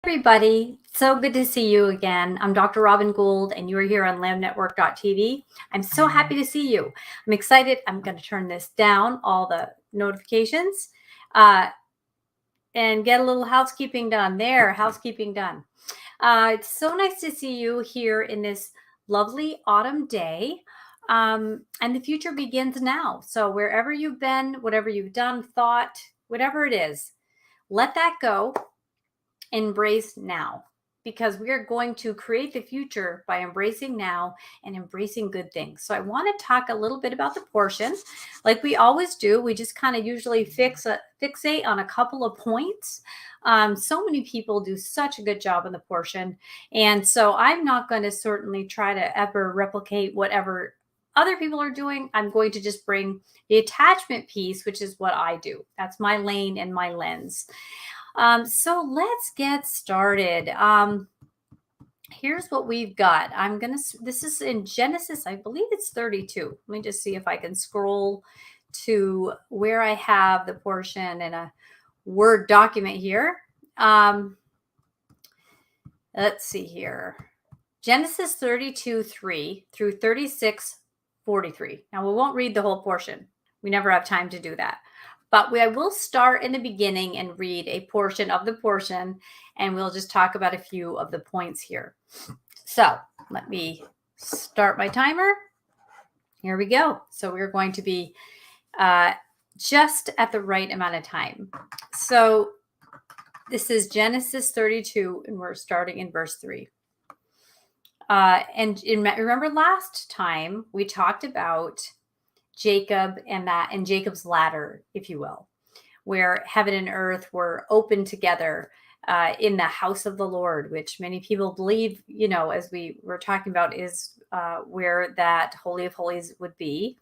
Everybody, so good to see you again. I'm Dr. Robin Gould, and you are here on LMNetwork.tv. I'm so happy to see you. I'm excited. I'm going to turn this down, all the notifications, and get a little housekeeping done. There, housekeeping done. It's so nice to see you here in this lovely autumn day. And the future begins now. So wherever you've been, whatever you've done, thought, whatever it is, let that go. Embrace now, because we are going to create the future by embracing now and embracing good things. So I want to talk a little bit about the portion like we always do. We just kind of usually fixate on a couple of points. So many people do such a good job in the portion. And so I'm not going to certainly try to ever replicate whatever other people are doing. I'm going to just bring the attachment piece, which is what I do. That's my lane and my lens. So let's get started. Here's what we've got. This is in Genesis, I believe it's 32. Let me just see if I can scroll to where I have the portion in a Word document here. Let's see here. Genesis 32:3 through 36:43. Now we won't read the whole portion. We never have time to do that. But I will start in the beginning and read a portion of the portion, and we'll just talk about a few of the points here. So let me start my timer. Here we go. So we're going to be just at the right amount of time. So this is Genesis 32, and we're starting in verse 3. Remember last time we talked about Jacob and Jacob's ladder, if you will, where heaven and earth were open together in the house of the Lord, which many people believe, as we were talking about, is where that Holy of Holies would be.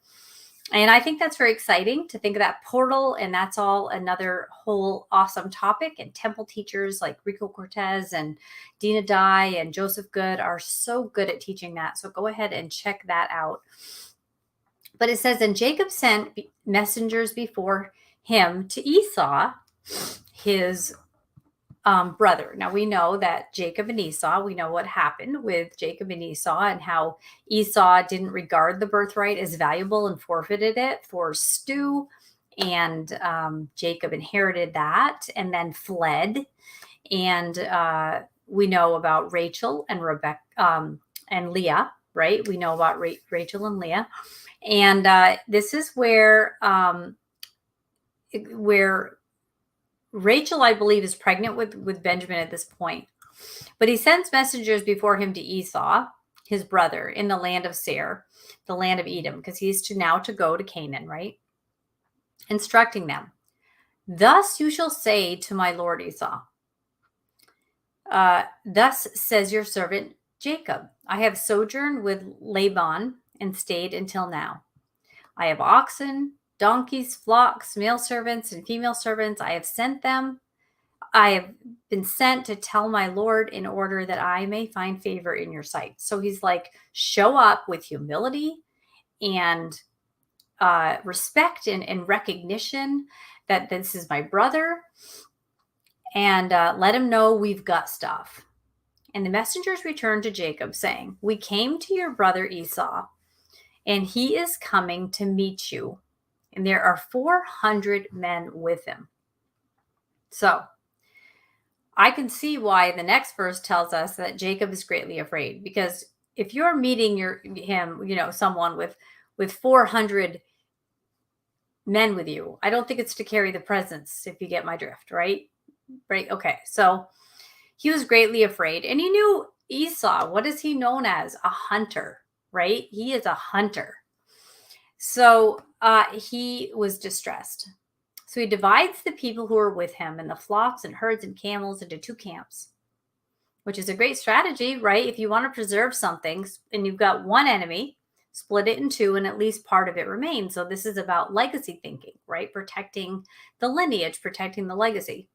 And I think that's very exciting to think of that portal. And that's all another whole awesome topic. And temple teachers like Rico Cortez and Dina Dye and Joseph Good are so good at teaching that. So go ahead and check that out. But it says, and Jacob sent messengers before him to Esau, his brother. Now we know that Jacob and Esau, we know what happened with Jacob and Esau and how Esau didn't regard the birthright as valuable and forfeited it for stew. And Jacob inherited that and then fled. And we know about Rachel and Rebecca and Leah, right? We know about Rachel and Leah. And this is where Rachel, I believe, is pregnant with Benjamin at this point. But he sends messengers before him to Esau, his brother, in the land of Seir, the land of Edom, because he's to go to Canaan, right? Instructing them, thus you shall say to my lord Esau, thus says your servant Jacob, I have sojourned with Laban and stayed until now. I have oxen, donkeys, flocks, male servants and female servants. I have sent them. I have been sent to tell my Lord in order that I may find favor in your sight. So he's like, show up with humility and respect and recognition that this is my brother, and let him know we've got stuff. And the messengers returned to Jacob saying, we came to your brother Esau, and he is coming to meet you. And there are 400 men with him. So I can see why the next verse tells us that Jacob is greatly afraid. Because if you're meeting someone with 400 men with you, I don't think it's to carry the presents, if you get my drift, right? Right. Okay. So he was greatly afraid. And he knew Esau. What is he known as? A hunter. Right? He is a hunter. So he was distressed. So he divides the people who are with him and the flocks and herds and camels into two camps, which is a great strategy, right? If you want to preserve something and you've got one enemy, split it in two and at least part of it remains. So this is about legacy thinking, right? Protecting the lineage, protecting the legacy.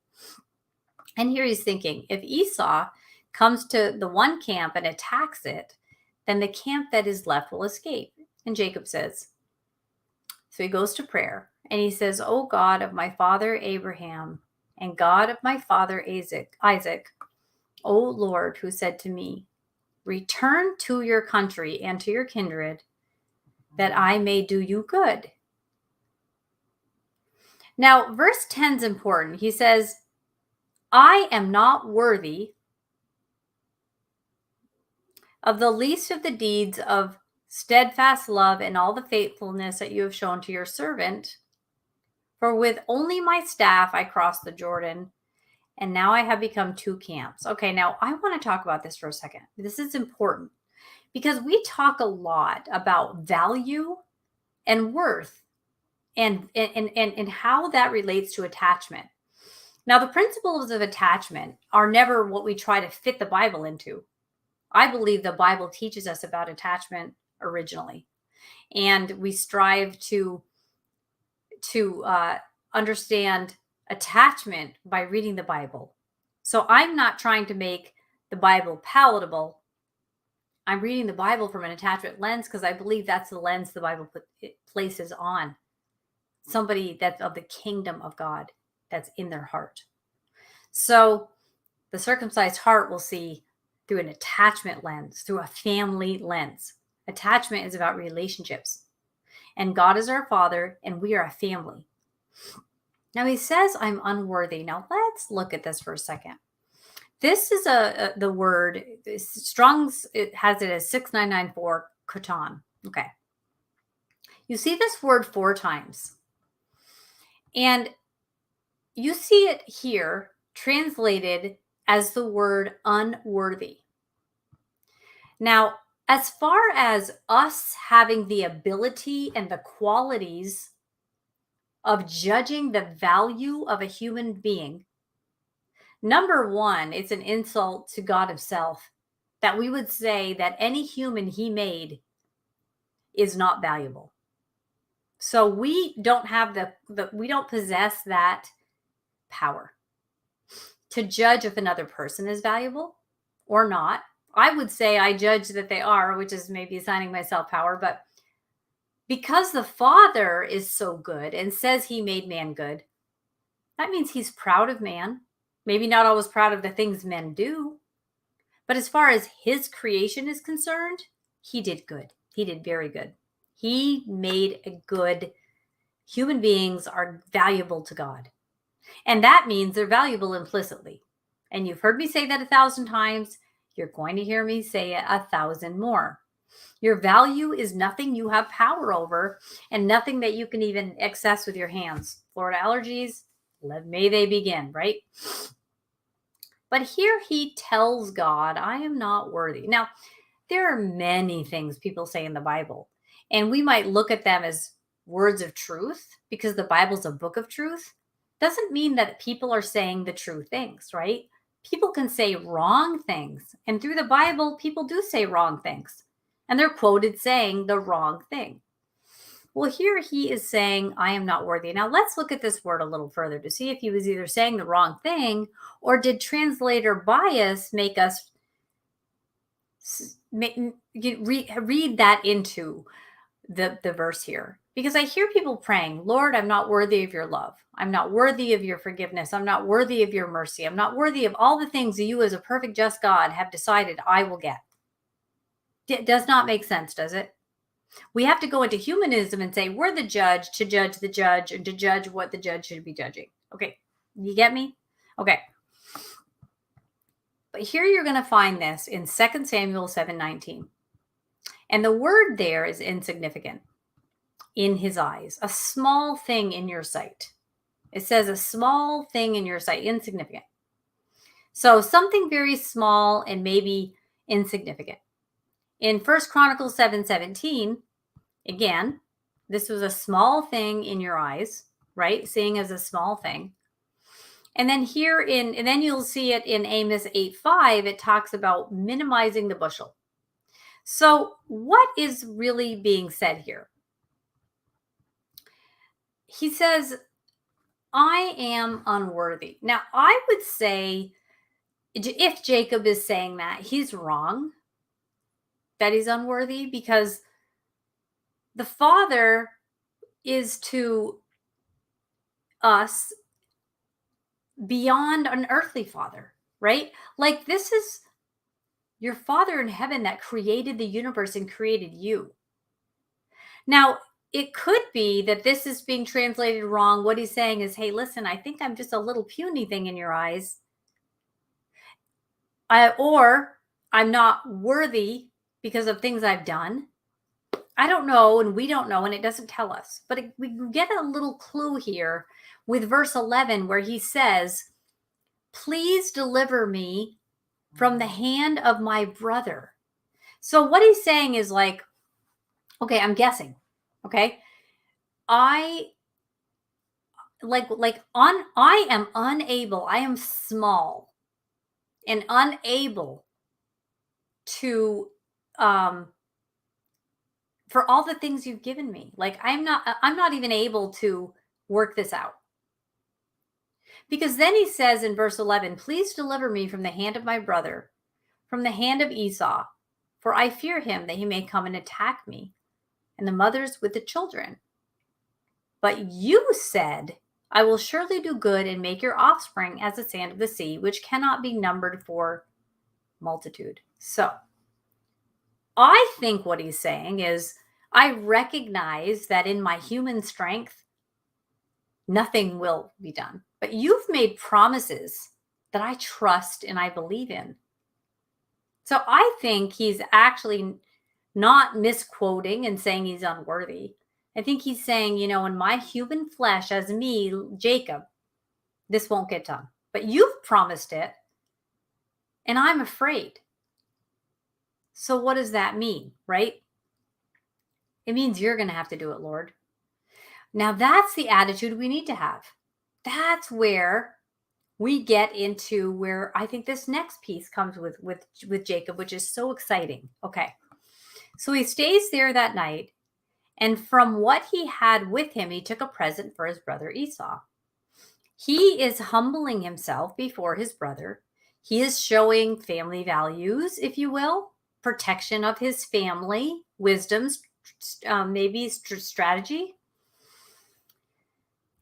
And here he's thinking, if Esau comes to the one camp and attacks it, then the camp that is left will escape. And Jacob says, so he goes to prayer and he says, O God of my father Abraham and God of my father Isaac, O Lord, who said to me, return to your country and to your kindred, that I may do you good. Now, verse 10 is important. He says, I am not worthy of the least of the deeds of steadfast love and all the faithfulness that you have shown to your servant. For with only my staff I crossed the Jordan, and now I have become two camps. Okay, now I want to talk about this for a second. This is important because we talk a lot about value and worth and how that relates to attachment. Now, the principles of attachment are never what we try to fit the Bible into. I believe the Bible teaches us about attachment originally, and we strive to understand attachment by reading the Bible. So I'm not trying to make the Bible palatable. I'm reading the Bible from an attachment lens because I believe that's the lens the Bible places on somebody that's of the kingdom of God, that's in their heart. So the circumcised heart will see through an attachment lens, through a family lens. Attachment is about relationships. And God is our Father, and we are a family. Now he says, I'm unworthy. Now let's look at this for a second. This is the word, Strong's, it has it as 6994, katan. Okay. You see this word 4 times. And you see it here translated as the word unworthy. Now, as far as us having the ability and the qualities of judging the value of a human being, number one, it's an insult to God himself that we would say that any human he made is not valuable. So we don't have we don't possess that power to judge if another person is valuable or not. I would say I judge that they are, which is maybe assigning myself power, but because the Father is so good and says he made man good, that means he's proud of man. Maybe not always proud of the things men do, but as far as his creation is concerned, he did good. He did very good. He made a good. Human beings are valuable to God. And that means they're valuable implicitly. And you've heard me say that 1,000 times. You're going to hear me say it 1,000 more. Your value is nothing you have power over and nothing that you can even access with your hands. Florida allergies, may they begin, right? But here he tells God, I am not worthy. Now, there are many things people say in the Bible, and we might look at them as words of truth because the Bible's a book of truth. Doesn't mean that people are saying the true things, right? People can say wrong things. And through the Bible, people do say wrong things. And they're quoted saying the wrong thing. Well, here he is saying, I am not worthy. Now let's look at this word a little further to see if he was either saying the wrong thing or did translator bias make us read that into the verse here. Because I hear people praying, Lord, I'm not worthy of your love. I'm not worthy of your forgiveness. I'm not worthy of your mercy. I'm not worthy of all the things that you as a perfect, just God have decided I will get. It does not make sense, does it? We have to go into humanism and say we're the judge to judge the judge and to judge what the judge should be judging. Okay, you get me? Okay. But here you're going to find this in 2 Samuel 7:19. And the word there is insignificant in his eyes, a small thing in your sight. It says a small thing in your sight, insignificant. So something very small and maybe insignificant. In 1 Chronicles 7:17, again, this was a small thing in your eyes, right? Seeing as a small thing. And then and then you'll see it in Amos 8:5, it talks about minimizing the bushel. So what is really being said here? He says, I am unworthy. Now, I would say if Jacob is saying that, he's wrong that he's unworthy because the Father is to us beyond an earthly father. right? Like, this is your Father in heaven that created the universe and created you. Now, it could be that this is being translated wrong. What he's saying is, hey, listen, I think I'm just a little puny thing in your eyes. Or I'm not worthy because of things I've done. I don't know, and we don't know, and it doesn't tell us. But we get a little clue here with verse 11 where he says, please deliver me from the hand of my brother. So what he's saying is like, okay, I'm guessing. Okay. I am unable, I am small and unable to for all the things you've given me. Like, I'm not even able to work this out. Because then he says in verse 11, please deliver me from the hand of my brother, from the hand of Esau, for I fear him that he may come and attack me, and the mothers with the children. But you said, I will surely do good and make your offspring as the sand of the sea, which cannot be numbered for multitude. So I think what he's saying is, I recognize that in my human strength, nothing will be done. But you've made promises that I trust and I believe in. So I think he's actually not misquoting and saying he's unworthy. I think he's saying, in my human flesh as me, Jacob, this won't get done. But you've promised it, and I'm afraid. So what does that mean, right? It means you're going to have to do it, Lord. Now that's the attitude we need to have. That's where we get into where I think this next piece comes with Jacob, which is so exciting. Okay. So he stays there that night, and from what he had with him, he took a present for his brother Esau. He is humbling himself before his brother. He is showing family values, if you will, protection of his family, wisdom, maybe strategy.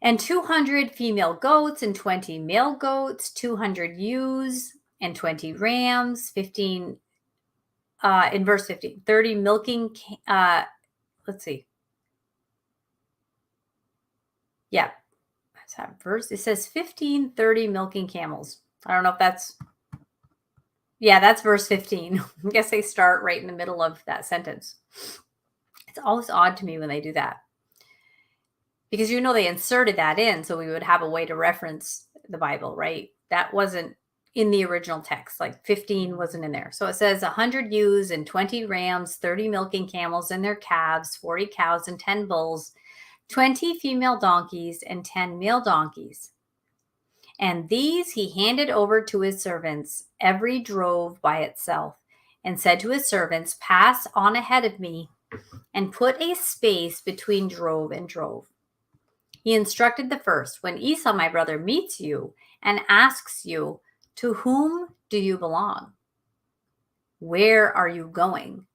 And 200 female goats and 20 male goats, 200 ewes and 20 rams, 15, in verse 15, 30 milking, let's see. Yeah, that's that verse. It says 15, 30 milking camels. I don't know if that's, yeah, that's verse 15. I guess they start right in the middle of that sentence. It's always odd to me when they do that. Because they inserted that in so we would have a way to reference the Bible, right? That wasn't in the original text. Like 15 wasn't in there. So it says 100 ewes and 20 rams, 30 milking camels and their calves, 40 cows and 10 bulls, 20 female donkeys and 10 male donkeys. And these he handed over to his servants, every drove by itself, and said to his servants, pass on ahead of me and put a space between drove and drove. He instructed the first, when Esau, my brother, meets you and asks you, to whom do you belong? Where are you going?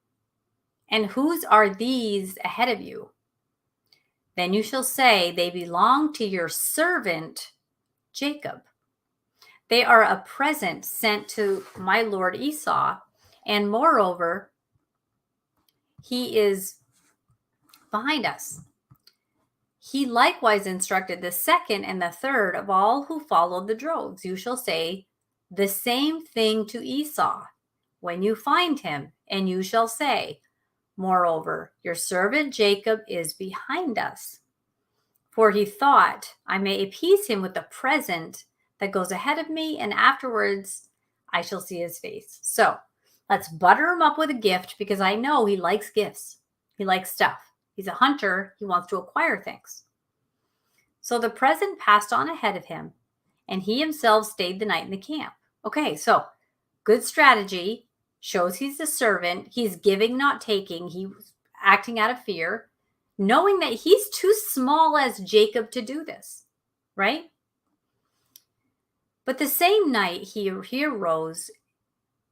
And whose are these ahead of you? Then you shall say, they belong to your servant Jacob. They are a present sent to my lord Esau, and moreover, he is behind us. He likewise instructed the second and the third of all who followed the droves. You shall say the same thing to Esau when you find him, and you shall say, moreover, your servant Jacob is behind us. For he thought, I may appease him with the present that goes ahead of me, and afterwards I shall see his face. So let's butter him up with a gift, because I know he likes gifts. He likes stuff. He's a hunter. He wants to acquire things. So the present passed on ahead of him, and he himself stayed the night in the camp. Okay, so good strategy. Shows he's a servant. He's giving, not taking. He's acting out of fear, knowing that he's too small as Jacob to do this, right? But the same night he arose,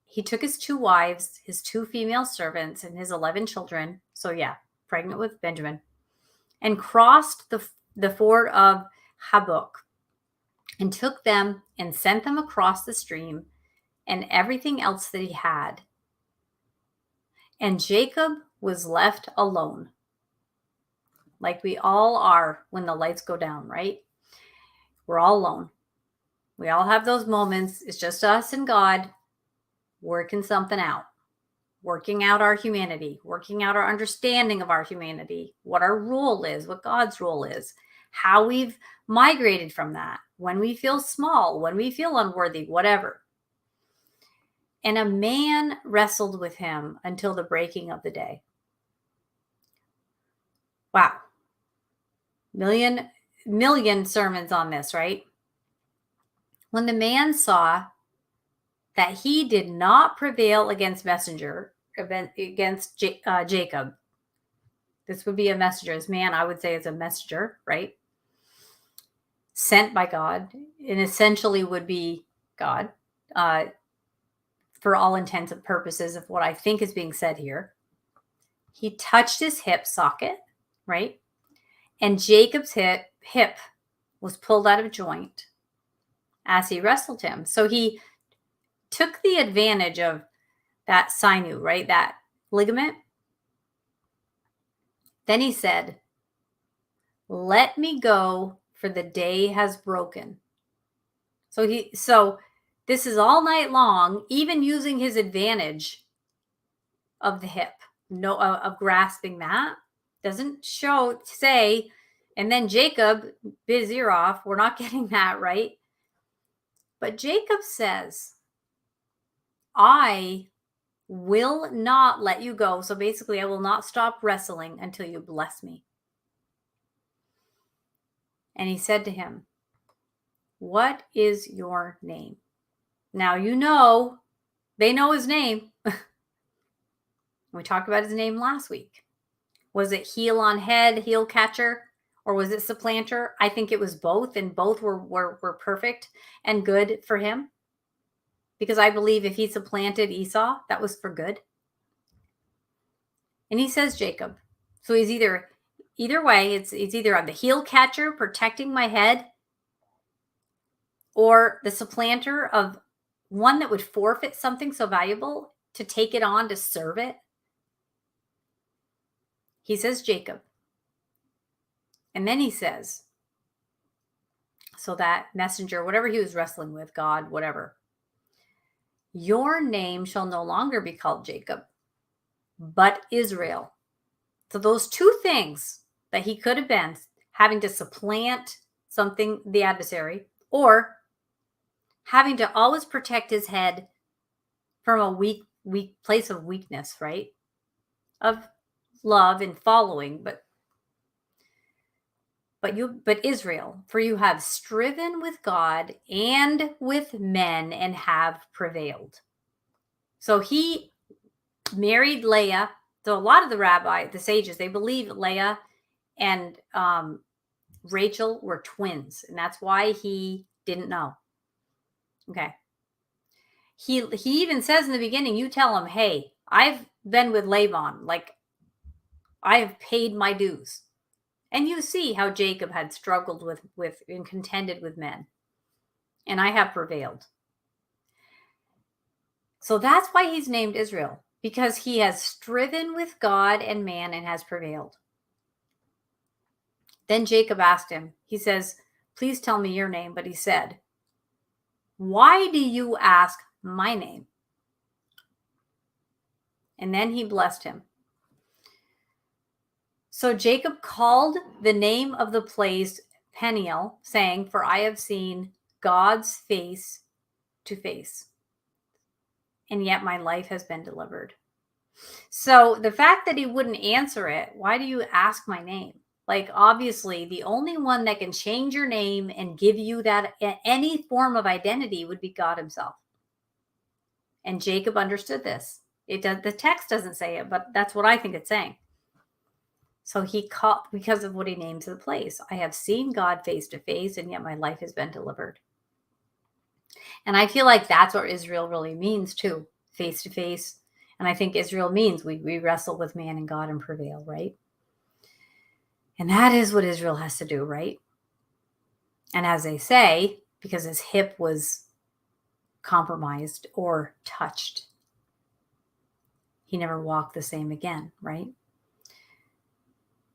he took his 2 wives, his 2 female servants, and his 11 children. So yeah, pregnant with Benjamin, and crossed the ford of Jabbok, and took them and sent them across the stream and everything else that he had. And Jacob was left alone, like we all are when the lights go down, right? We're all alone. We all have those moments. It's just us and God working something out, working out our humanity, working out our understanding of our humanity, what our role is, what God's role is, how we've migrated from that, when we feel small, when we feel unworthy, whatever. And a man wrestled with him until the breaking of the day. Wow. Million sermons on this, right? When the man saw that he did not prevail against Jacob, this would be a messenger. This man, I would say, is a messenger, right? Sent by God, and essentially would be God, for all intents and purposes of what I think is being said here. He touched his hip socket, right? And Jacob's hip was pulled out of joint as he wrestled him. So he took the advantage of that sinew, right? That ligament. Then he said, "Let me go, for the day has broken." So this is all night long, even using his advantage of the hip, of grasping that. Doesn't say, and then Jacob biz ear off. We're not getting that, right? But Jacob says, "I will not let you go." So basically, I will not stop wrestling until you bless me. And he said to him, "What is your name?" Now, they know his name. We talked about his name last week. Was it heel on head, heel catcher, or was it supplanter? I think it was both, and both were perfect and good for him. Because I believe if he supplanted Esau, that was for good. And he says Jacob. So he's either way, it's either on the heel catcher protecting my head, or the supplanter of one that would forfeit something so valuable to take it on to serve it. He says Jacob. And then he says, so that messenger, whatever he was wrestling with, God, whatever, "Your name shall no longer be called Jacob, but Israel." So those two things that he could have been, having to supplant something, the adversary, or having to always protect his head from a weak place of weakness, right? Of love and following, but Israel, for you have striven with God and with men and have prevailed. So he married Leah. So a lot of the sages, they believe Leah and Rachel were twins, and that's why he didn't know. Okay. He even says in the beginning, you tell him, "Hey, I've been with Laban, like I have paid my dues." And you see how Jacob had struggled with and contended with men, and I have prevailed. So that's why he's named Israel, because he has striven with God and man and has prevailed. Then Jacob asked him, he says, "Please tell me your name." But he said, "Why do you ask my name?" And then he blessed him. So Jacob called the name of the place Peniel, saying, "For I have seen God's face to face, and yet my life has been delivered." So the fact that he wouldn't answer it, "Why do you ask my name?" Like, obviously, the only one that can change your name and give you that any form of identity would be God himself. And Jacob understood this. The text doesn't say it, but that's what I think it's saying. So he called, because of what he names the place, "I have seen God face to face, and yet my life has been delivered." And I feel like that's what Israel really means too, face to face. And I think Israel means we wrestle with man and God and prevail, right? And that is what Israel has to do, right? And as they say, because his hip was compromised or touched. He never walked the same again, right?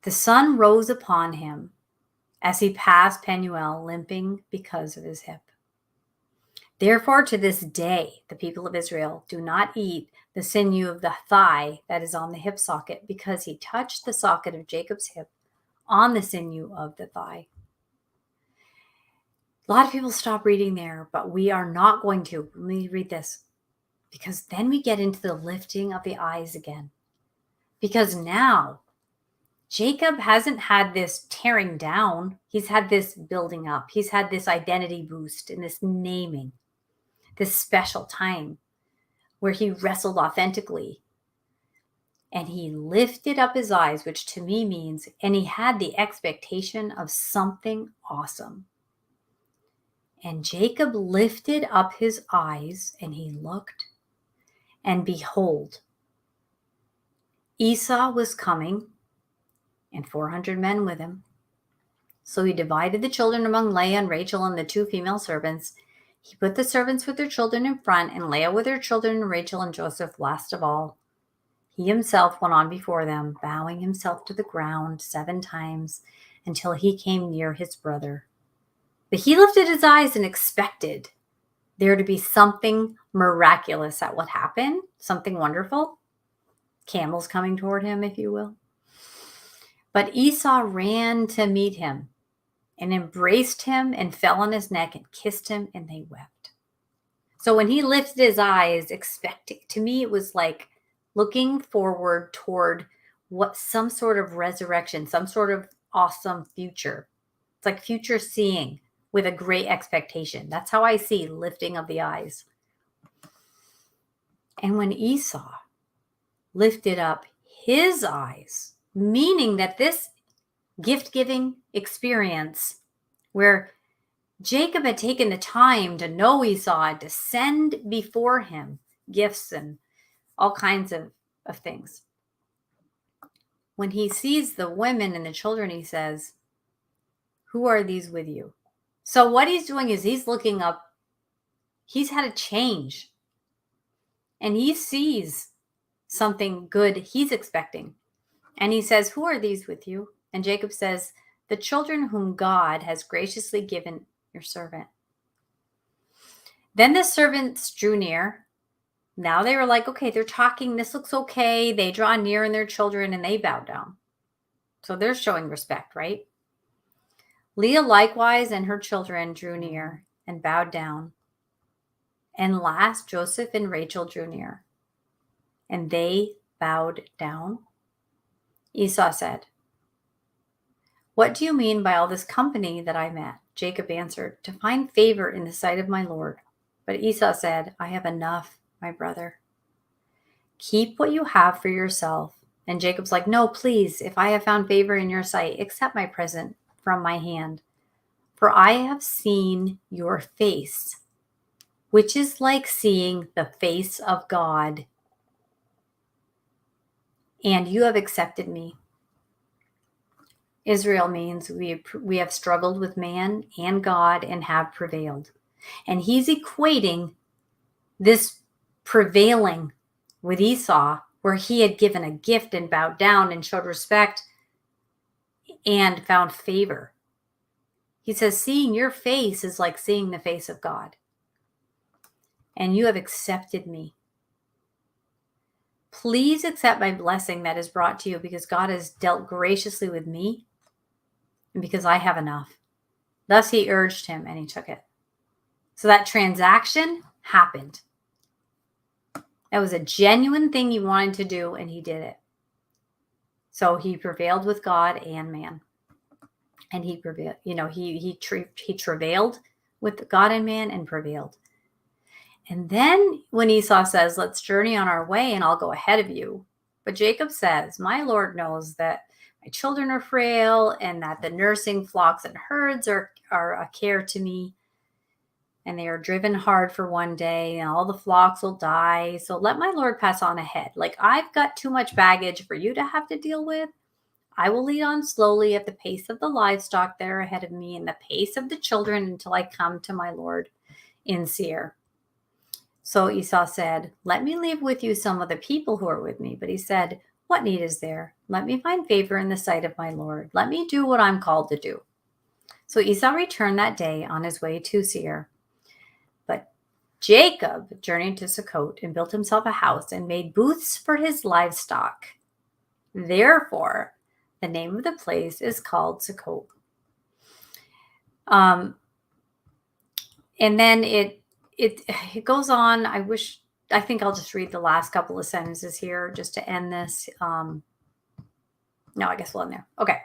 The sun rose upon him as he passed Penuel, limping because of his hip. Therefore, to this day, the people of Israel do not eat the sinew of the thigh that is on the hip socket, because he touched the socket of Jacob's hip on the sinew of the thigh. A lot of people stop reading there, but we are not going to. Let me read this, because then we get into the lifting of the eyes again. Because now Jacob hasn't had this tearing down. He's had this building up. He's had this identity boost and this naming, this special time where he wrestled authentically. And he lifted up his eyes, which to me means, and he had the expectation of something awesome. And Jacob lifted up his eyes, and he looked, and behold, Esau was coming, and 400 men with him. So he divided the children among Leah and Rachel and the 2 female servants. He put the servants with their children in front, and Leah with her children, and Rachel and Joseph last of all. He himself went on before them, bowing himself to the ground 7 times until he came near his brother. But he lifted his eyes and expected there to be something miraculous at what happened, something wonderful. Camels coming toward him, if you will. But Esau ran to meet him and embraced him and fell on his neck and kissed him, and they wept. So when he lifted his eyes, expecting, to me it was like looking forward toward what, some sort of resurrection, some sort of awesome future. It's like future seeing with a great expectation. That's how I see lifting of the eyes. And when Esau lifted up his eyes, meaning that this gift-giving experience where Jacob had taken the time to know Esau and to send before him gifts and all kinds of things. When he sees the women and the children, he says, "Who are these with you?" So what he's doing is he's looking up. He's had a change. And he sees something good he's expecting. And he says, "Who are these with you?" And Jacob says, "The children whom God has graciously given your servant." Then the servants drew near. Now they were like, okay, they're talking. This looks okay. They draw near in their children and they bow down. So they're showing respect, right? Leah likewise and her children drew near and bowed down. And last, Joseph and Rachel drew near, and they bowed down. Esau said, "What do you mean by all this company that I met?" Jacob answered, "To find favor in the sight of my Lord." But Esau said, "I have enough, my brother. Keep what you have for yourself." And Jacob's like, "No, please, if I have found favor in your sight, accept my present from my hand. For I have seen your face, which is like seeing the face of God, and you have accepted me." Israel means we have struggled with man and God and have prevailed. And he's equating this prevailing with Esau, where he had given a gift and bowed down and showed respect and found favor. He says, seeing your face is like seeing the face of God. And you have accepted me. Please accept my blessing that is brought to you, because God has dealt graciously with me and because I have enough. Thus he urged him, and he took it. So that transaction happened. That was a genuine thing he wanted to do, and he did it. So he prevailed with God and man. And he prevailed, he travailed with God and man and prevailed. And then when Esau says, "Let's journey on our way and I'll go ahead of you." But Jacob says, "My Lord knows that my children are frail and that the nursing flocks and herds are a care to me. And they are driven hard for one day and all the flocks will die. So let my Lord pass on ahead. Like, I've got too much baggage for you to have to deal with. I will lead on slowly at the pace of the livestock that are ahead of me and the pace of the children until I come to my Lord in Seir." So Esau said, "Let me leave with you some of the people who are with me." But he said, "What need is there? Let me find favor in the sight of my Lord. Let me do what I'm called to do." So Esau returned that day on his way to Seir. But Jacob journeyed to Succoth and built himself a house and made booths for his livestock. Therefore, the name of the place is called Succoth. And then it goes on. I think I'll just read the last couple of sentences here just to end this. No, I guess we'll end there. Okay.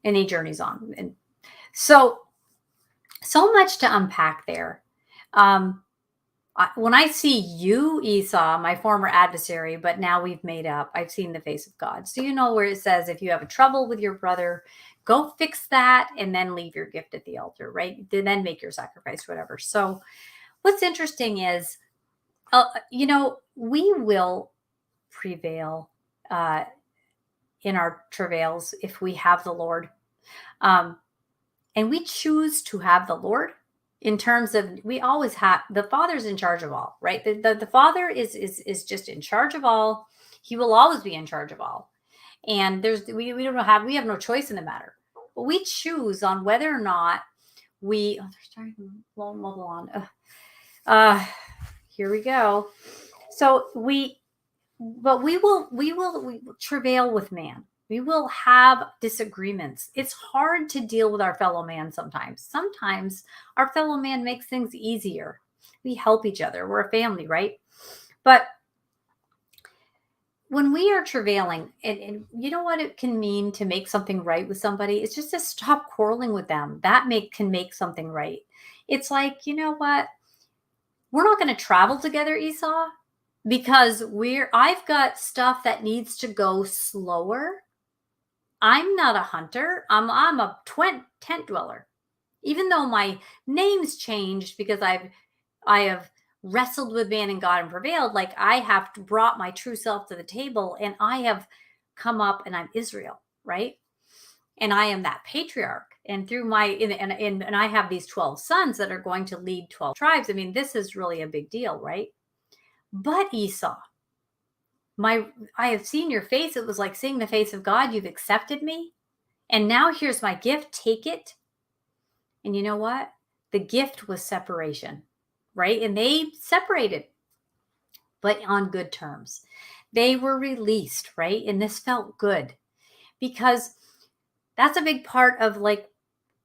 And he journeys on. And so much to unpack there. When I see you, Esau, my former adversary, but now we've made up, I've seen the face of God. So you know where it says, if you have a trouble with your brother, go fix that and then leave your gift at the altar, right? Then make your sacrifice, whatever. So what's interesting is, we will prevail in our travails if we have the Lord. And we choose to have the Lord in terms of, we always have, the Father's in charge of all, right? The Father is just in charge of all. He will always be in charge of all. And we have no choice in the matter. But we choose on whether or not they're starting to blow mobile on. Here we go. So we will travail with man. We will have disagreements. It's hard to deal with our fellow man sometimes. Sometimes our fellow man makes things easier. We help each other. We're a family, right? But when we are travailing, and you know what it can mean to make something right with somebody? It's just to stop quarreling with them. That can make something right. It's like, you know what? We're not going to travel together, Esau, because I've got stuff that needs to go slower. I'm not a hunter. I'm a tent dweller. Even though my name's changed because I have wrestled with man and God and prevailed, like I have brought my true self to the table and I have come up and I'm Israel, right? And I am that patriarch. And through and I have these 12 sons that are going to lead 12 tribes. I mean, this is really a big deal, right? But Esau, I have seen your face. It was like seeing the face of God. You've accepted me. And now here's my gift. Take it. And you know what? The gift was separation, right? And they separated, but on good terms. They were released, right? And this felt good because that's a big part of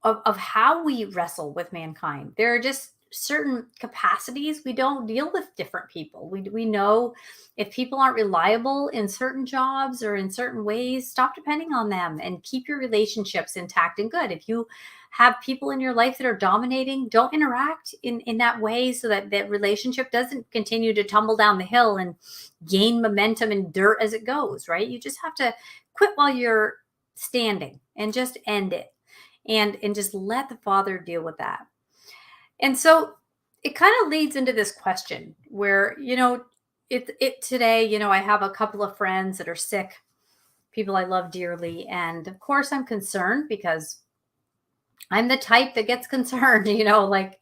of how we wrestle with mankind. There are just certain capacities. We don't deal with different people. We know if people aren't reliable in certain jobs or in certain ways, stop depending on them and keep your relationships intact and good. If you have people in your life that are dominating, don't interact in that way so that that relationship doesn't continue to tumble down the hill and gain momentum and dirt as it goes, right? You just have to quit while you're standing and just end it and just let the Father deal with that. And so it kind of leads into this question where, it today, I have a couple of friends that are sick, people I love dearly. And of course I'm concerned because I'm the type that gets concerned, like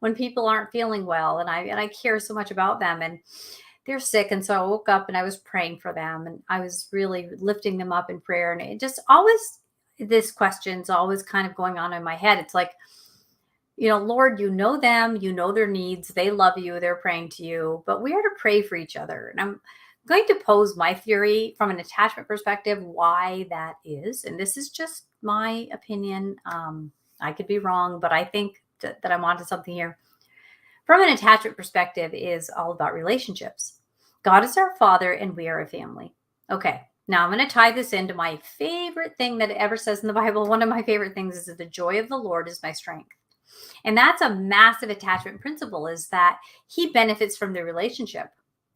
when people aren't feeling well and I care so much about them and they're sick. And so I woke up and I was praying for them and I was really lifting them up in prayer. And it just always, this question's always kind of going on in my head. It's like, Lord, you know them, you know their needs, they love you, they're praying to you, but we are to pray for each other. And I'm going to pose my theory from an attachment perspective, why that is. And this is just my opinion. I could be wrong, but I think that I'm onto something here. From an attachment perspective is all about relationships. God is our Father and we are a family. Okay, now I'm going to tie this into my favorite thing that it ever says in the Bible. One of my favorite things is that the joy of the Lord is my strength. And that's a massive attachment principle, is that he benefits from the relationship.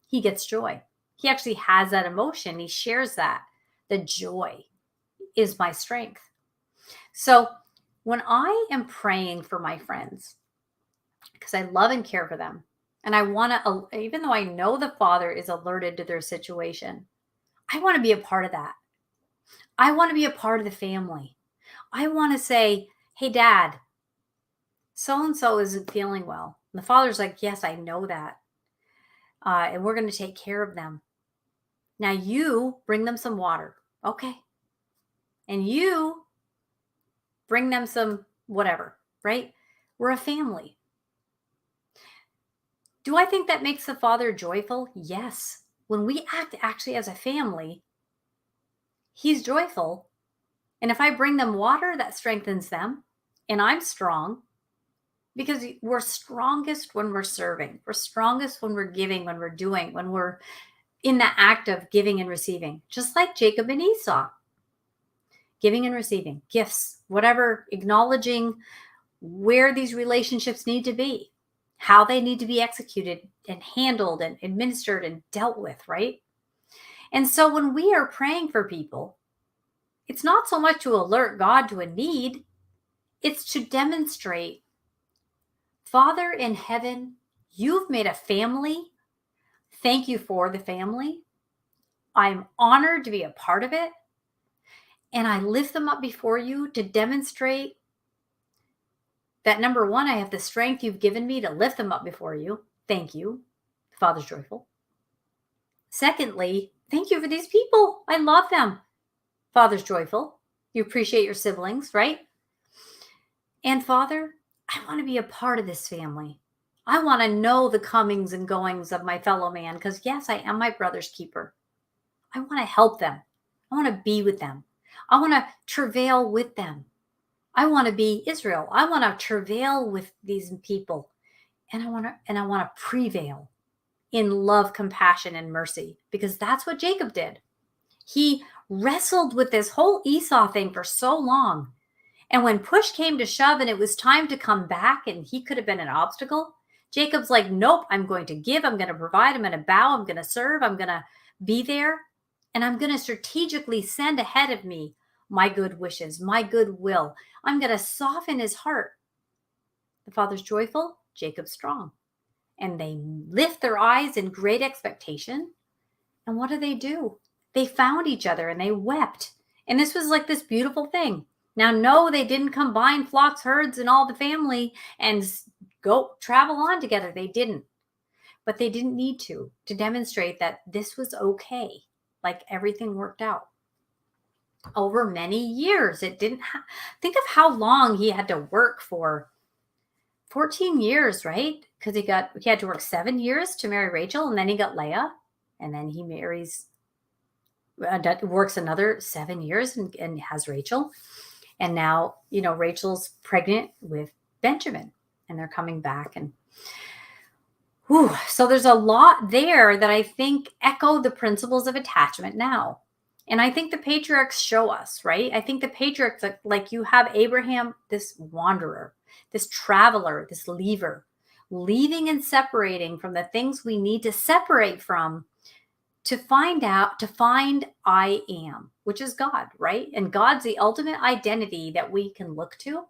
He gets joy. He actually has that emotion. He shares that. The joy is my strength. So when I am praying for my friends, because I love and care for them, and I want to, even though I know the Father is alerted to their situation, I want to be a part of that. I want to be a part of the family. I want to say, hey, Dad, so-and-so isn't feeling well. And the Father's like, yes, I know that. and we're going to take care of them. Now you bring them some water. Okay. And you bring them some whatever, right? We're a family. Do I think that makes the Father joyful? Yes. When we act actually as a family, he's joyful. And if I bring them water, that strengthens them. And I'm strong because we're strongest when we're serving. We're strongest when we're giving, when we're doing, when we're in the act of giving and receiving, just like Jacob and Esau. Giving and receiving, gifts, whatever, acknowledging where these relationships need to be, how they need to be executed and handled and administered and dealt with, right? And so when we are praying for people, it's not so much to alert God to a need, it's to demonstrate, Father in heaven, you've made a family. Thank you for the family. I'm honored to be a part of it. And I lift them up before you to demonstrate that, number one, I have the strength you've given me to lift them up before you. Thank you. Father's joyful. Secondly, thank you for these people. I love them. Father's joyful. You appreciate your siblings, right? And Father, I want to be a part of this family. I want to know the comings and goings of my fellow man because, yes, I am my brother's keeper. I want to help them. I want to be with them. I want to travail with them. I want to be Israel. I want to travail with these people. And I want to prevail in love, compassion, and mercy, because that's what Jacob did. He wrestled with this whole Esau thing for so long. And when push came to shove and it was time to come back and he could have been an obstacle, Jacob's like, nope, I'm going to give. I'm going to provide. I'm going to bow. I'm going to serve. I'm going to be there. And I'm going to strategically send ahead of me my good wishes, my goodwill. I'm going to soften his heart. The Father's joyful, Jacob's strong. And they lift their eyes in great expectation. And what do? They found each other and they wept. And this was like this beautiful thing. Now, no, they didn't combine flocks, herds, and all the family and go travel on together. They didn't. But they didn't need to demonstrate that this was okay. Like everything worked out. Over many years, it didn't think of how long he had to work for. 14 years, right? Because he had to work 7 years to marry Rachel, and then he got Leah, and then he works another 7 years and has Rachel. And now, Rachel's pregnant with Benjamin, and they're coming back. And so there's a lot there that I think echo the principles of attachment now. And I think the patriarchs show us, right? I think the patriarchs, like you have Abraham, this wanderer, this traveler, this leaver, leaving and separating from the things we need to separate from to find I am, which is God, right? And God's the ultimate identity that we can look to.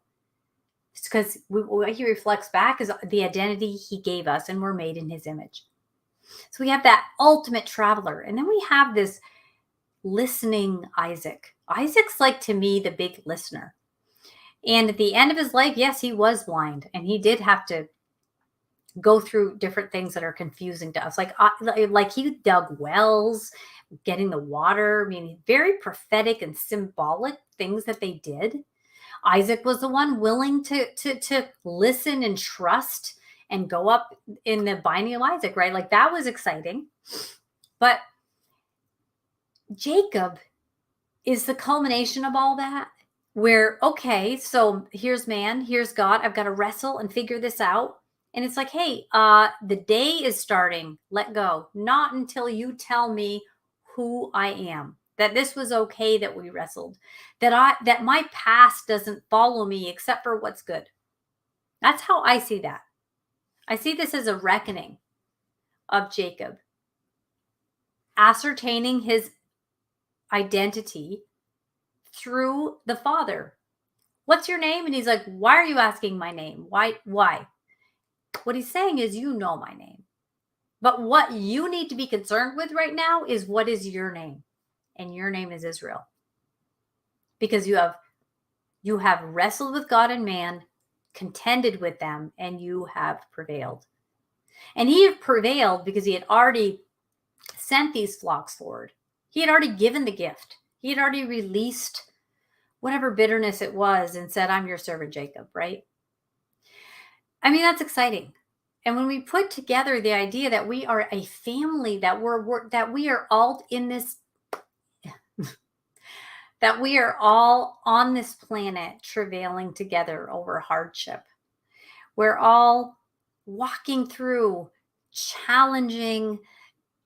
It's because what he reflects back is the identity he gave us, and we're made in his image. So we have that ultimate traveler. And then we have this listening Isaac. Isaac's like, to me, the big listener. And at the end of his life, yes, he was blind, and he did have to go through different things that are confusing to us. Like he dug wells, getting the water. I mean, very prophetic and symbolic things that they did. Isaac was the one willing to listen and trust and go up in the binding of Isaac, right? Like that was exciting. But Jacob is the culmination of all that, where, okay, so here's man, here's God. I've got to wrestle and figure this out. And it's like, hey, the day is starting. Let go. Not until you tell me who I am. That this was okay that we wrestled. That my past doesn't follow me except for what's good. That's how I see that. I see this as a reckoning of Jacob, ascertaining his identity through the Father. What's your name? And he's like, why are you asking my name? Why? What he's saying is, you know my name. But what you need to be concerned with right now is, what is your name? And your name is Israel. Because you have wrestled with God and man, contended with them, and you have prevailed. And he had prevailed because he had already sent these flocks forward. He had already given the gift. He had already released whatever bitterness it was and said, I'm your servant Jacob, right? I mean, that's exciting. And when we put together the idea that we are a family, that we are all in this, that we are all on this planet travailing together over hardship. We're all walking through challenging,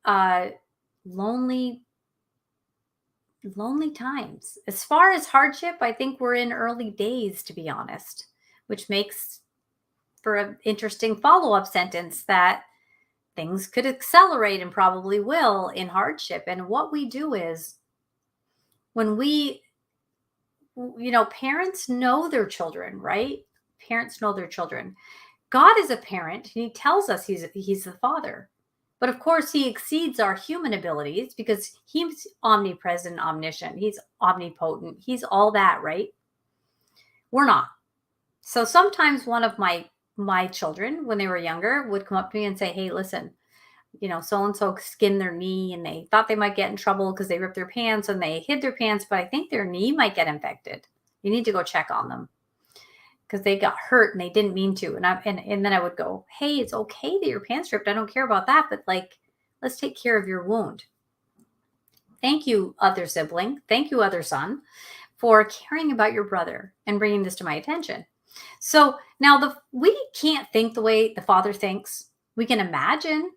lonely times. As far as hardship, I think we're in early days, to be honest, which makes for an interesting follow-up sentence that things could accelerate and probably will in hardship. And what we do is when parents know their children, right? Parents know their children. God is a parent, and he tells us he's the father. But of course, he exceeds our human abilities because he's omnipresent, omniscient. He's omnipotent. He's all that, right? We're not. So sometimes one of my children, when they were younger, would come up to me and say, hey, listen, so-and-so skinned their knee and they thought they might get in trouble because they ripped their pants and they hid their pants, but I think their knee might get infected. You need to go check on them because they got hurt and they didn't mean to. And then I would go, hey, it's okay that your pants ripped. I don't care about that, but let's take care of your wound. Thank you, other sibling. Thank you, other son, for caring about your brother and bringing this to my attention. So now we can't think the way the father thinks. We can imagine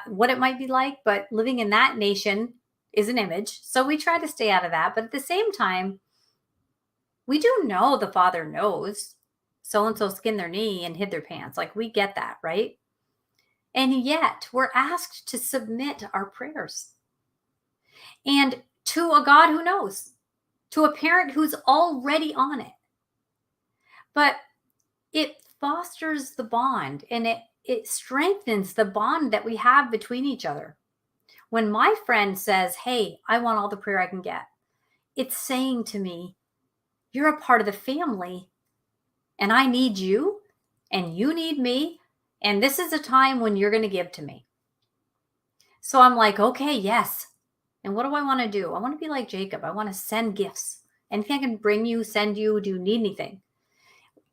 what it might be like, but living in that nation is an image. So we try to stay out of that. But at the same time, we do know the father knows so-and-so skinned their knee and hid their pants. We get that, right? And yet we're asked to submit our prayers and to a God who knows, to a parent who's already on it. But it fosters the bond and it strengthens the bond that we have between each other. When my friend says, hey, I want all the prayer I can get, it's saying to me, you're a part of the family and I need you and you need me. And this is a time when you're going to give to me. So I'm like, okay, yes. And what do I want to do? I want to be like Jacob. I want to send gifts. Anything I can bring you, send you. Do you need anything?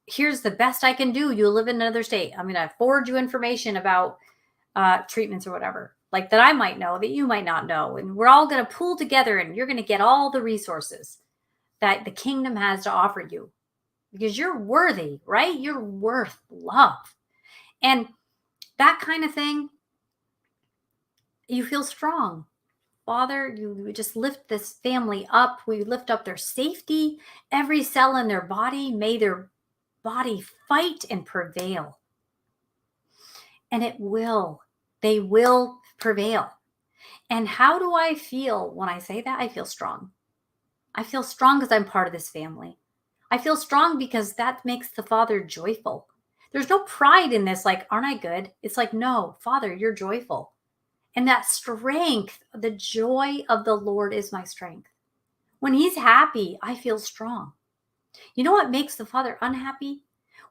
Here's the best I can do. You live in another state. I'm going to forward you information about treatments or whatever, that I might know, that you might not know. And we're all going to pool together and you're going to get all the resources that the kingdom has to offer you because you're worthy, right? You're worth love. And that kind of thing, you feel strong. Father, you just lift this family up. We lift up their safety, every cell in their body. May their body fight and prevail. And they will prevail. And how do I feel when I say that? I feel strong. I feel strong because I'm part of this family. I feel strong because that makes the Father joyful. There's no pride in this, aren't I good? It's no, Father, you're joyful. And that strength, the joy of the Lord is my strength. When he's happy, I feel strong. You know what makes the Father unhappy?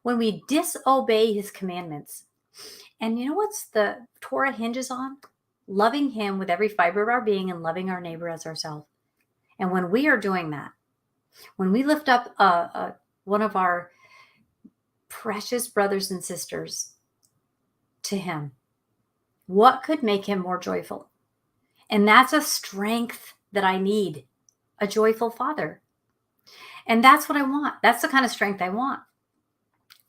When we disobey his commandments. And you know what's the Torah hinges on? Loving him with every fiber of our being and loving our neighbor as ourselves. And when we are doing that, when we lift up one of our precious brothers and sisters to him, what could make him more joyful? And that's a strength that I need, a joyful Father. And that's what I want. That's the kind of strength I want.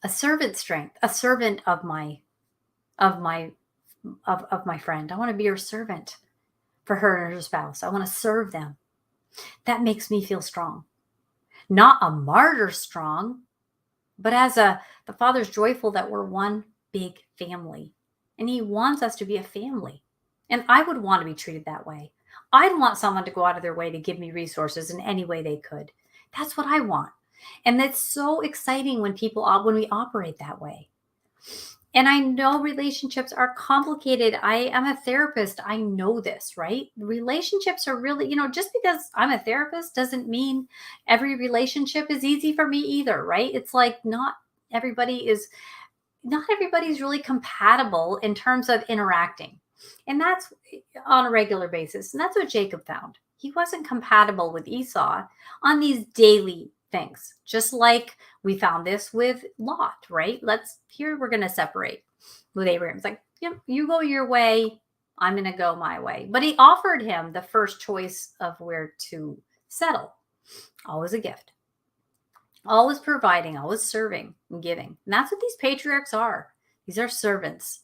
A servant strength, a servant of my friend. I want to be her servant for her and her spouse. I want to serve them. That makes me feel strong. Not a martyr strong, but as the Father's joyful that we're one big family. And he wants us to be a family. And I would want to be treated that way. I'd want someone to go out of their way to give me resources in any way they could. That's what I want. And that's so exciting when we operate that way. And I know relationships are complicated. I am a therapist. I know this, right? Relationships are really, just because I'm a therapist doesn't mean every relationship is easy for me either, right? It's not everybody is, not everybody's really compatible in terms of interacting. And that's on a regular basis. And that's what Jacob found. He wasn't compatible with Esau on these daily things, just like we found this with Lot, right? Here we're going to separate with Abraham. It's like, yep, you go your way, I'm going to go my way. But he offered him the first choice of where to settle. Always a gift. Always providing, always serving and giving. And that's what these patriarchs are. These are servants.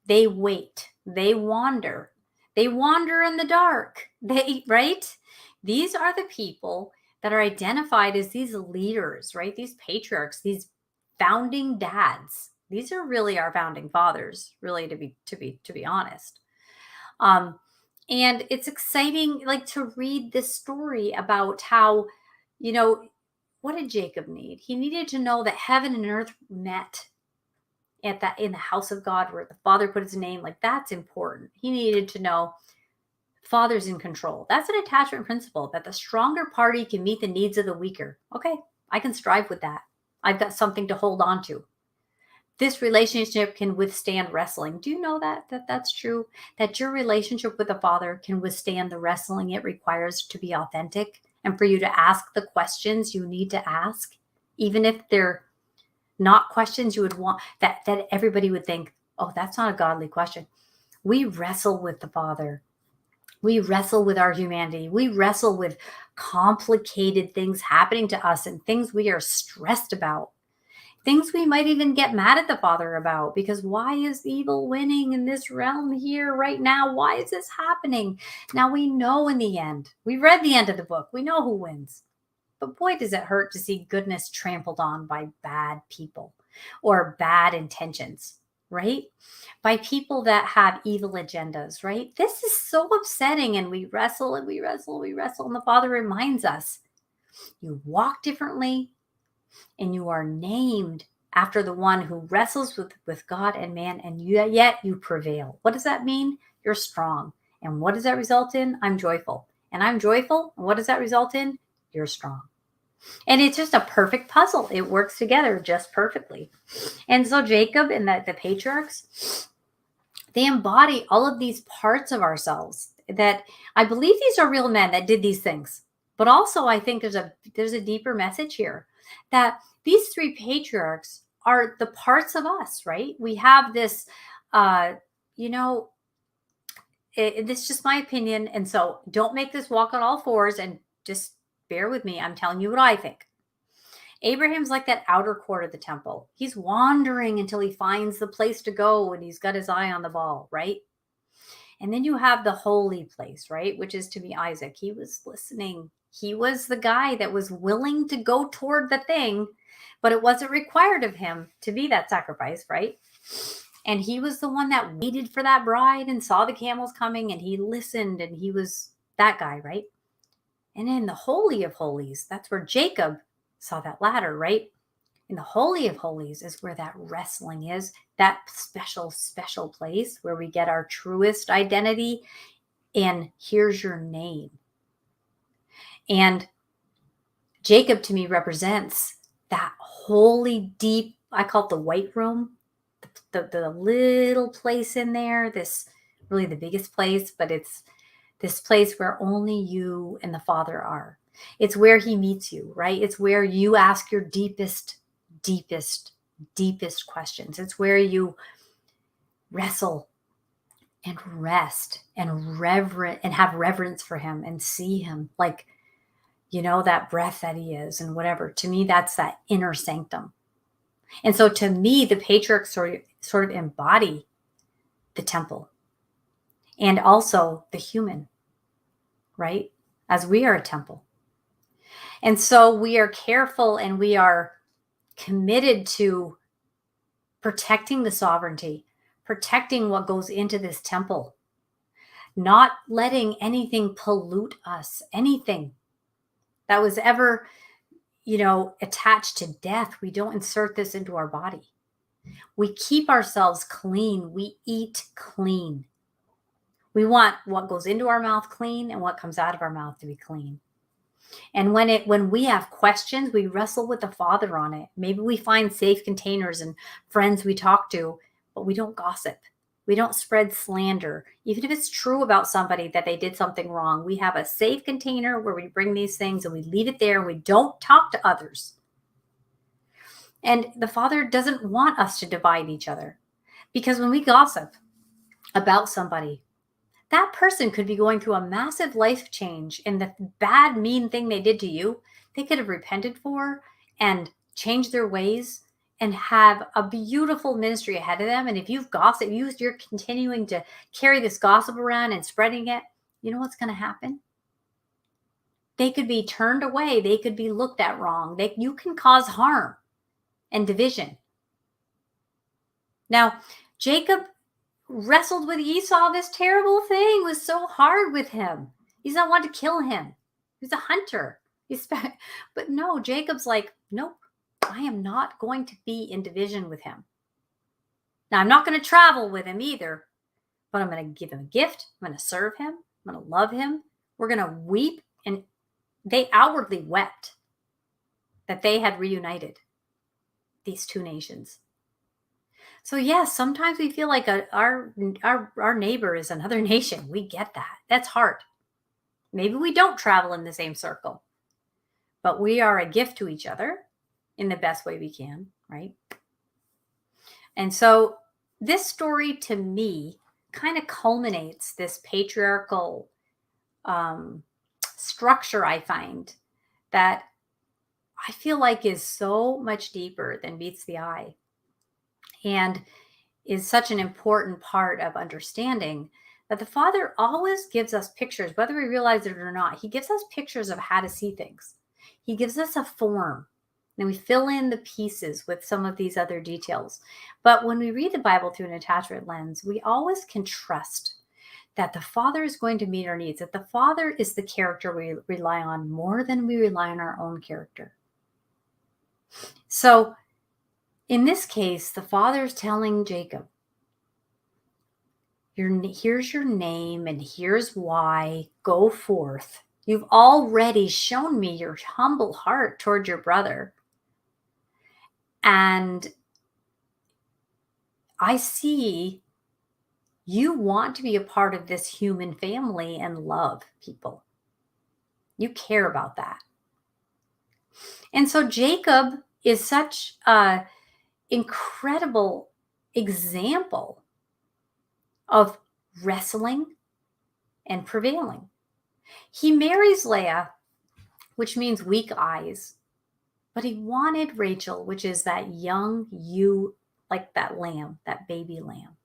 They wait. They wander. They wander in the dark. Right? These are the people that are identified as these leaders, right? These patriarchs, these founding dads. These are really our founding fathers, really, to be honest. And it's exciting, like, to read this story about how, what did Jacob need? He needed to know that heaven and earth met in the house of God, where the Father put his name. Like, that's important. He needed to know Father's in control. That's an attachment principle, that the stronger party can meet the needs of the weaker. Okay, I can strive with that. I've got something to hold on to. This relationship can withstand wrestling. Do you know that's true? That your relationship with the Father can withstand the wrestling it requires to be authentic, and for you to ask the questions you need to ask, even if they're not questions you would want, that everybody would think, oh, that's not a godly question. We wrestle with the Father. We wrestle with our humanity. We wrestle with complicated things happening to us and things we are stressed about. Things we might even get mad at the Father about, because why is evil winning in this realm here right now? Why is this happening? Now we know in the end. We read the end of the book. We know who wins. But boy, does it hurt to see goodness trampled on by bad people or bad intentions, right? By people that have evil agendas, right? This is so upsetting, and we wrestle and we wrestle and we wrestle. And the Father reminds us, you walk differently, and you are named after the one who wrestles with God and man, and yet you prevail. What does that mean? You're strong. And what does that result in? I'm joyful. And I'm joyful. And what does that result in? You're strong. And it's just a perfect puzzle. It works together just perfectly. And so Jacob and the patriarchs, they embody all of these parts of ourselves that I believe these are real men that did these things. But also I think there's a deeper message here, that these three patriarchs are the parts of us, right? We have this, this is just my opinion. And so don't make this walk on all fours, and just bear with me. I'm telling you what I think. Abraham's like that outer court of the temple. He's wandering until he finds the place to go, and he's got his eye on the ball, right? And then you have the holy place, right? Which is to be Isaac. He was listening. He was the guy that was willing to go toward the thing, but it wasn't required of him to be that sacrifice, right? And he was the one that waited for that bride and saw the camels coming, and he listened, and he was that guy, right? And in the Holy of Holies, that's where Jacob saw that ladder, right? In the Holy of Holies is where that wrestling is, that special, special place where we get our truest identity. And here's your name. And Jacob to me represents that holy, deep, I call it the white room, the little place in there, this really the biggest place, but it's this place where only you and the Father are. It's where he meets you, right? It's where you ask your deepest questions. It's where you wrestle and rest and reverent and have reverence for him and see him like, that breath that he is and whatever. To me, that's that inner sanctum. And so to me, the patriarchs sort of embody the temple and also the human, right? As we are a temple. And so we are careful and we are committed to protecting the sovereignty, protecting what goes into this temple, not letting anything pollute us, anything that was ever, attached to death. We don't insert this into our body. We keep ourselves clean. We eat clean. We want what goes into our mouth clean and what comes out of our mouth to be clean. And when we have questions, we wrestle with the Father on it. Maybe we find safe containers and friends we talk to, but we don't gossip. We don't spread slander. Even if it's true about somebody that they did something wrong, we have a safe container where we bring these things and we leave it there and we don't talk to others. And the Father doesn't want us to divide each other, because when we gossip about somebody, that person could be going through a massive life change, and the bad, mean thing they did to you, they could have repented for and changed their ways and have a beautiful ministry ahead of them. And if you've gossiped, you're continuing to carry this gossip around and spreading it, you know what's going to happen? They could be turned away. They could be looked at wrong. You can cause harm and division. Now, Jacob wrestled with Esau. This terrible thing was so hard with him. He's not wanting to kill him. He's a hunter. But no, Jacob's like, nope, I am not going to be in division with him. Now, I'm not going to travel with him either, but I'm going to give him a gift. I'm going to serve him. I'm going to love him. We're going to weep. And they outwardly wept that they had reunited these two nations. So yes, sometimes we feel like our neighbor is another nation. We get that. That's hard. Maybe we don't travel in the same circle, but we are a gift to each other in the best way we can, right? And so this story to me kind of culminates this patriarchal structure, I find, that I feel like is so much deeper than meets the eye, and is such an important part of understanding that the Father always gives us pictures, whether we realize it or not. He gives us pictures of how to see things. He gives us a form, and we fill in the pieces with some of these other details. But when we read the Bible through an attachment lens, we always can trust that the Father is going to meet our needs, that the Father is the character we rely on more than we rely on our own character. So in this case, the Father is telling Jacob, here's your name and here's why. Go forth. You've already shown me your humble heart toward your brother. And I see you want to be a part of this human family and love people. You care about that. And so Jacob is such an incredible example of wrestling and prevailing. He marries Leah, which means weak eyes, but he wanted Rachel, which is that young ewe, like that lamb, that baby lamb.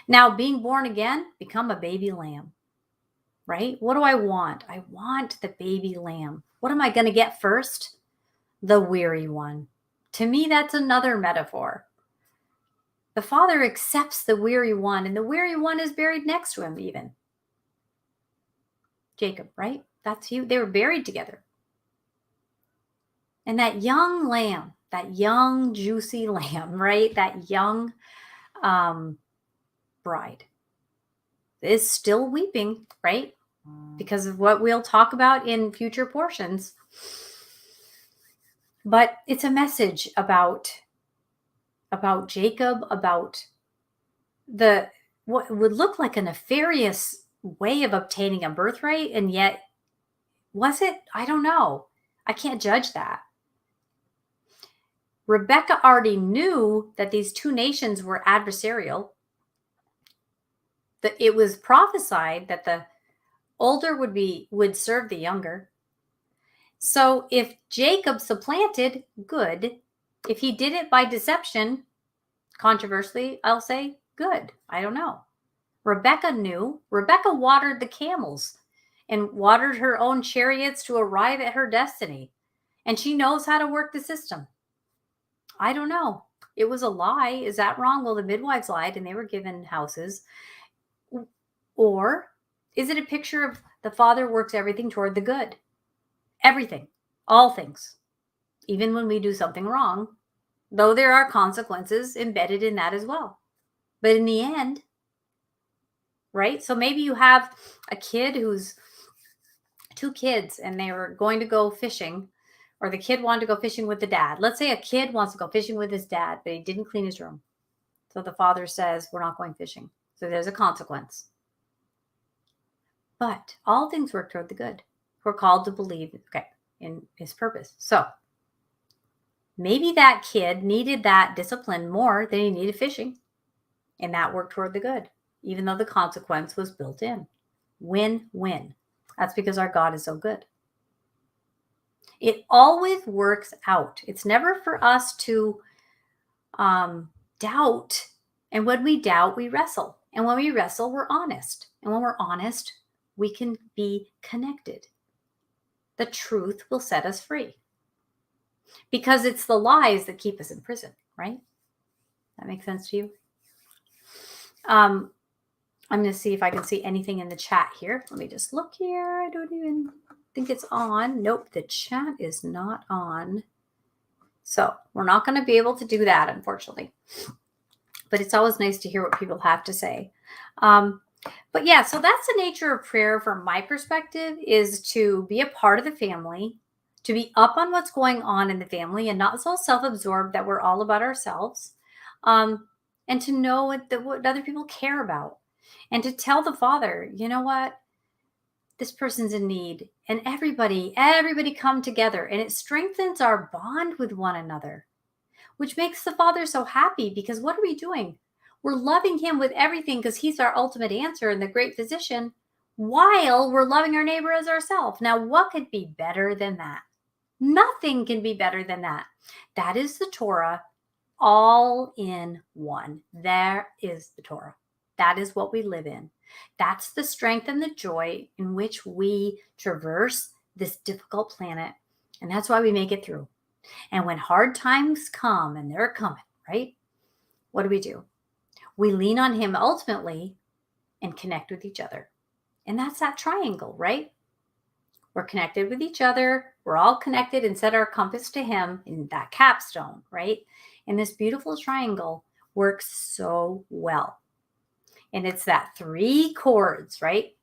Now, being born again, become a baby lamb, right? What do I want? I want the baby lamb. What am I going to get first? The weary one. To me, that's another metaphor. The Father accepts the weary one, and the weary one is buried next to him even. Jacob, right? That's you. They were buried together. And that young lamb, that young juicy lamb, right? That young bride is still weeping, right? Because of what we'll talk about in future portions. But it's a message about Jacob, about what would look like a nefarious way of obtaining a birthright, and yet was it? I don't know. I can't judge that. Rebecca already knew that these two nations were adversarial. That it was prophesied that the older would serve the younger. So if Jacob supplanted, good. If he did it by deception, controversially, I'll say good. I don't know. Rebecca knew. Rebecca watered the camels and watered her own chariots to arrive at her destiny. And she knows how to work the system. I don't know. It was a lie. Is that wrong? Well, the midwives lied and they were given houses. Or is it a picture of the Father works everything toward the good? Everything. All things. Even when we do something wrong. Though there are consequences embedded in that as well. But in the end, right? So maybe you have a kid who's two kids and they were going to go fishing, or the kid wanted to go fishing with the dad. Let's say a kid wants to go fishing with his dad, but he didn't clean his room. So the father says, we're not going fishing. So there's a consequence. But all things work toward the good. We're called to believe, in his purpose. So maybe that kid needed that discipline more than he needed fishing. And that worked toward the good, even though the consequence was built in. Win-win. That's because our God is so good. It always works out. It's never for us to doubt. And when we doubt, we wrestle. And when we wrestle, we're honest. And when we're honest, we can be connected. The truth will set us free. Because it's the lies that keep us in prison, right? That makes sense to you? I'm going to see if I can see anything in the chat here. Let me just look here. I don't even think it's on. Nope, the chat is not on. So we're not going to be able to do that, unfortunately. But it's always nice to hear what people have to say. But yeah, so that's the nature of prayer from my perspective, is to be a part of the family, to be up on what's going on in the family and not so self-absorbed that we're all about ourselves. And to know what other people care about. And to tell the Father, you know what? This person's in need. And everybody come together. And it strengthens our bond with one another, which makes the Father so happy, because what are we doing? We're loving him with everything because he's our ultimate answer and the great physician, while we're loving our neighbor as ourselves. Now, what could be better than that? Nothing can be better than that. That is the Torah, all in one. There is the Torah. That is what we live in. That's the strength and the joy in which we traverse this difficult planet. And that's why we make it through. And when hard times come, and they're coming, right? What do? We lean on him ultimately and connect with each other. And that's that triangle, right? We're connected with each other. We're all connected and set our compass to him in that capstone, right? And this beautiful triangle works so well. And it's that 3 chords, right?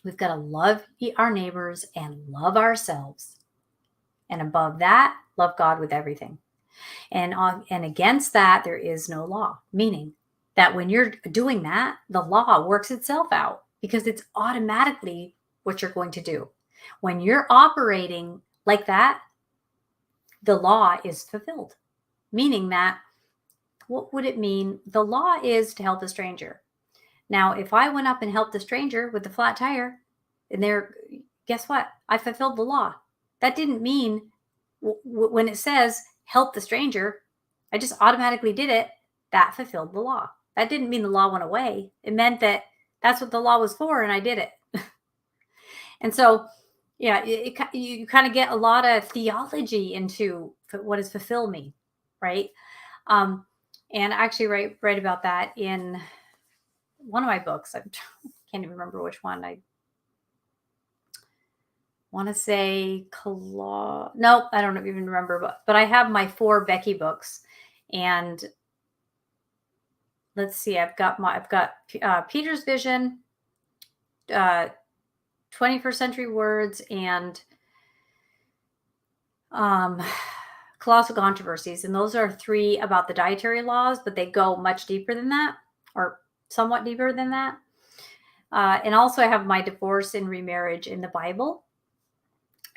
We've got to love our neighbors and love ourselves. And above that, love God with everything. And against that, there is no law, meaning that when you're doing that, the law works itself out because it's automatically what you're going to do. When you're operating like that, the law is fulfilled, meaning that, what would it mean? The law is to help a stranger. Now, if I went up and helped a stranger with the flat tire, and guess what? I fulfilled the law. That didn't mean when it says help the stranger, I just automatically did it. That fulfilled the law. That didn't mean the law went away. It meant that that's what the law was for, and I did it. And so, yeah, you kind of get a lot of theology into what does fulfill me, right? And I actually write about that in one of my books. I can't even remember which one. I want to say nope, I don't even remember. But I have my 4 Becky books, and let's see. I've got Peter's Vision, 21st Century Words, and Colossal Controversies. And those are 3 about the dietary laws, but they go much deeper than that, or somewhat deeper than that. And also I have my Divorce and Remarriage in the Bible.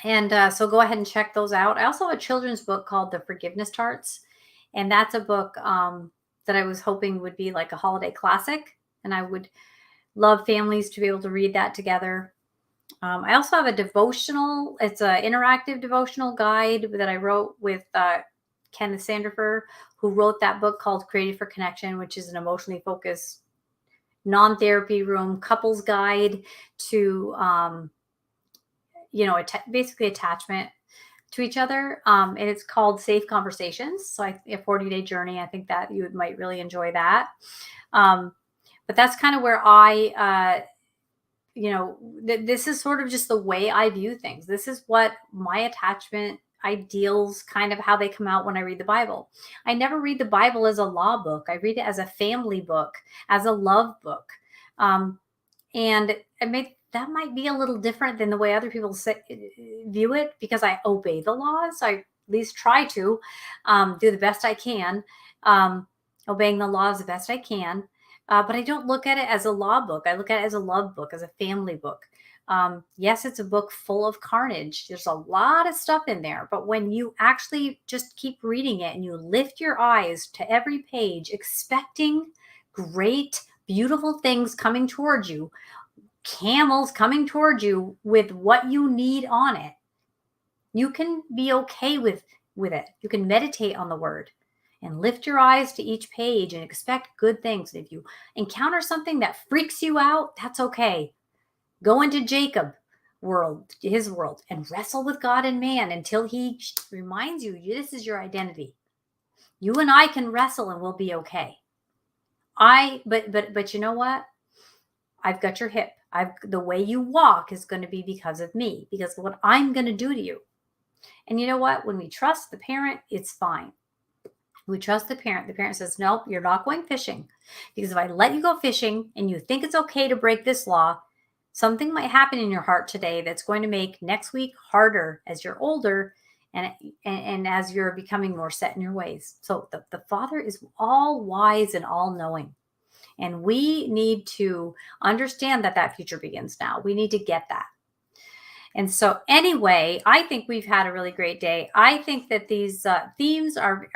And so go ahead and check those out. I also have a children's book called The Forgiveness Tarts. And that's a book that I was hoping would be like a holiday classic. And I would love families to be able to read that together. I also have a devotional. It's an interactive devotional guide that I wrote with Kenneth Sandifer, who wrote that book called Created for Connection, which is an emotionally focused non-therapy room couples guide to, basically attachment to each other. And it's called Safe Conversations. So a 40-day journey. I think that you might really enjoy that. But that's kind of where this is sort of just the way I view things. This is what my attachment ideals, kind of how they come out when I read the Bible. I never read the Bible as a law book. I read it as a family book, as a love book. And that might be a little different than the way other people view it, because I obey the laws. I at least try to do the best I can, obeying the laws the best I can. But I don't look at it as a law book. I look at it as a love book, as a family book. Yes, it's a book full of carnage. There's a lot of stuff in there. But when you actually just keep reading it and you lift your eyes to every page, expecting great, beautiful things coming towards you, camels coming towards you with what you need on it, you can be okay with it. You can meditate on the word and lift your eyes to each page and expect good things. And if you encounter something that freaks you out, that's okay. Go into his world, and wrestle with God and man until he reminds you this is your identity. You and I can wrestle and we'll be okay. But you know what? I've got your hip. The way you walk is going to be because of me, because of what I'm going to do to you. And you know what? When we trust the parent, it's fine. We trust the parent. The parent says, nope, you're not going fishing. Because if I let you go fishing and you think it's okay to break this law, something might happen in your heart today that's going to make next week harder as you're older and as you're becoming more set in your ways. So the Father is all wise and all knowing. And we need to understand that future begins now. We need to get that. And so anyway, I think we've had a really great day. I think that these themes are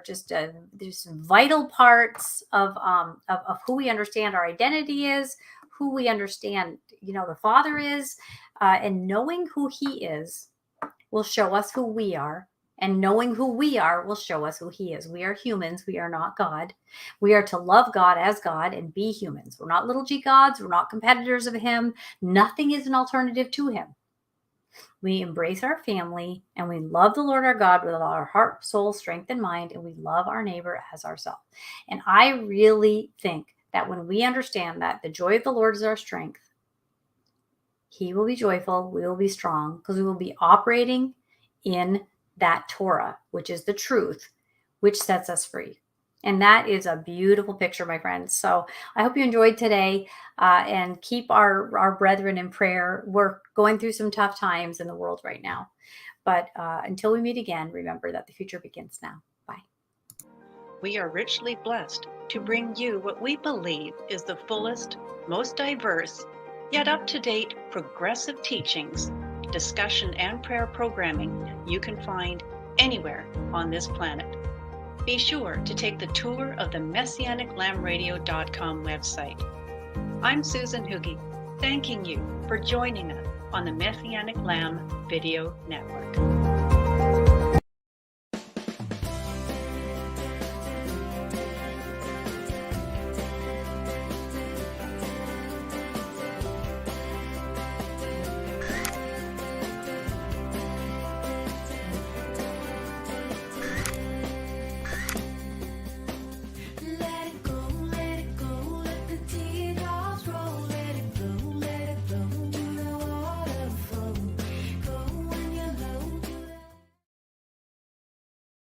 just there's some vital parts of who we understand our identity is, who we understand, the Father is, and knowing who he is will show us who we are. And knowing who we are will show us who he is. We are humans. We are not God. We are to love God as God and be humans. We're not little g gods. We're not competitors of him. Nothing is an alternative to him. We embrace our family and we love the Lord our God with all our heart, soul, strength, and mind. And we love our neighbor as ourselves. And I really think that when we understand that the joy of the Lord is our strength, he will be joyful. We will be strong because we will be operating in that Torah, which is the truth, which sets us free. And that is a beautiful picture, my friends. So I hope you enjoyed today and keep our brethren in prayer. We're going through some tough times in the world right now. But until we meet again, remember that the future begins now. Bye. We are richly blessed to bring you what we believe is the fullest, most diverse, yet up-to-date progressive teachings, discussion, and prayer programming you can find anywhere on this planet. Be sure to take the tour of the MessianicLambRadio.com website. I'm Susan Hoogie, thanking you for joining us on the Messianic Lamb Video Network.